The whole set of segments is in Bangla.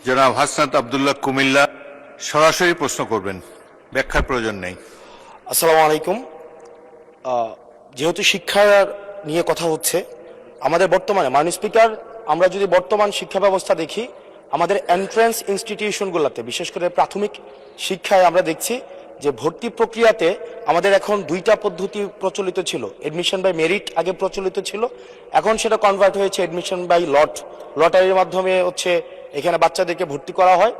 জনাব হাসনাত আব্দুল্লাহ কুমিল্লা সরাসরি প্রশ্ন করবেন, ব্যাখ্যার প্রয়োজন নেই। আসসালামু আলাইকুম। যেহেতু শিক্ষা নিয়ে কথা হচ্ছে, আমাদের বর্তমানে মাননীয় স্পিকার, আমরা যদি বর্তমান শিক্ষা ব্যবস্থা দেখি, আমাদের এন্ট্রান্স ইনস্টিটিউশনগুলোতে বিশেষ করে প্রাথমিক শিক্ষায় আমরা দেখছি যে ভর্তি প্রক্রিয়াতে আমাদের এখন দুইটা পদ্ধতি প্রচলিত ছিল। এডমিশন বাই মেরিট আগে প্রচলিত ছিল, এখন সেটা কনভার্ট হয়েছে এডমিশন বাই লটারির মাধ্যমে হচ্ছে এখানে বাচ্চাদেরকে ভর্তি করা হয়।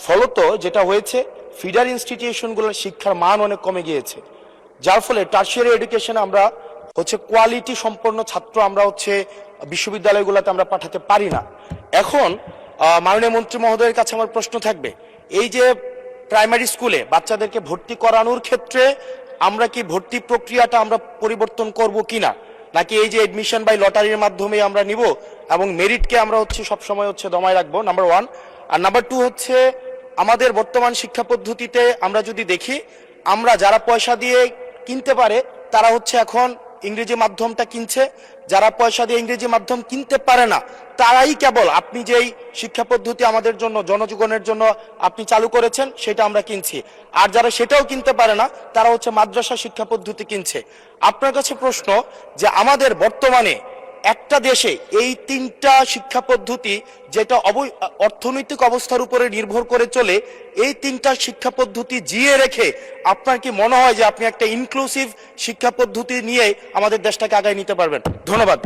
ফলত যেটা হয়েছে, ফিডার ইনস্টিটিউশনগুলোর শিক্ষার মান অনেক কমে গিয়েছে, যার ফলে টার্সিয়ারি এডুকেশনে আমরা হচ্ছে কোয়ালিটি সম্পন্ন ছাত্র আমরা হচ্ছে বিশ্ববিদ্যালয়গুলোতে আমরা পাঠাতে পারি না। এখন মাননীয় মন্ত্রী মহোদয়ের কাছে আমার প্রশ্ন থাকবে, এই যে প্রাইমারি স্কুলে বাচ্চাদেরকে ভর্তি করানোর ক্ষেত্রে আমরা কি ভর্তি প্রক্রিয়াটা আমরা পরিবর্তন করব কিনা, নাকি এই যে এডমিশন বাই লটারির মাধ্যমে আমরা নিব এবং মেরিটকে আমরা হচ্ছে সবসময় হচ্ছে দমায় রাখবো, নাম্বার ওয়ান। আর নাম্বার টু হচ্ছে, আমাদের বর্তমান শিক্ষা পদ্ধতিতে আমরা যদি দেখি, আমরা যারা পয়সা দিয়ে কিনতে পারে তারা হচ্ছে এখন ইংরেজি মাধ্যমটা কিনছে, যারা পয়সা দিয়ে ইংরেজি মাধ্যম কিনতে পারে না তারাই কেবল আপনি যেই শিক্ষা পদ্ধতি আমাদের জন্য জনজীবনের জন্য আপনি চালু করেছেন সেটা আমরা কিনছি, আর যারা সেটাও কিনতে পারে না তারা হচ্ছে মাদ্রাসা শিক্ষা পদ্ধতি কিনছে। আপনার কাছে প্রশ্ন যে আমাদের বর্তমানে একটা দেশে এই তিনটা শিক্ষা পদ্ধতি যেটা অর্থনৈতিক অবস্থার উপরে নির্ভর করে চলে, এই তিনটা শিক্ষা পদ্ধতি জিয়ে রেখে আপনার কি মনে হয় যে আপনি একটা ইনক্লুসিভ শিক্ষা পদ্ধতি নিয়ে আমাদের দেশটাকে আগায় নিতে পারবেন? ধন্যবাদ।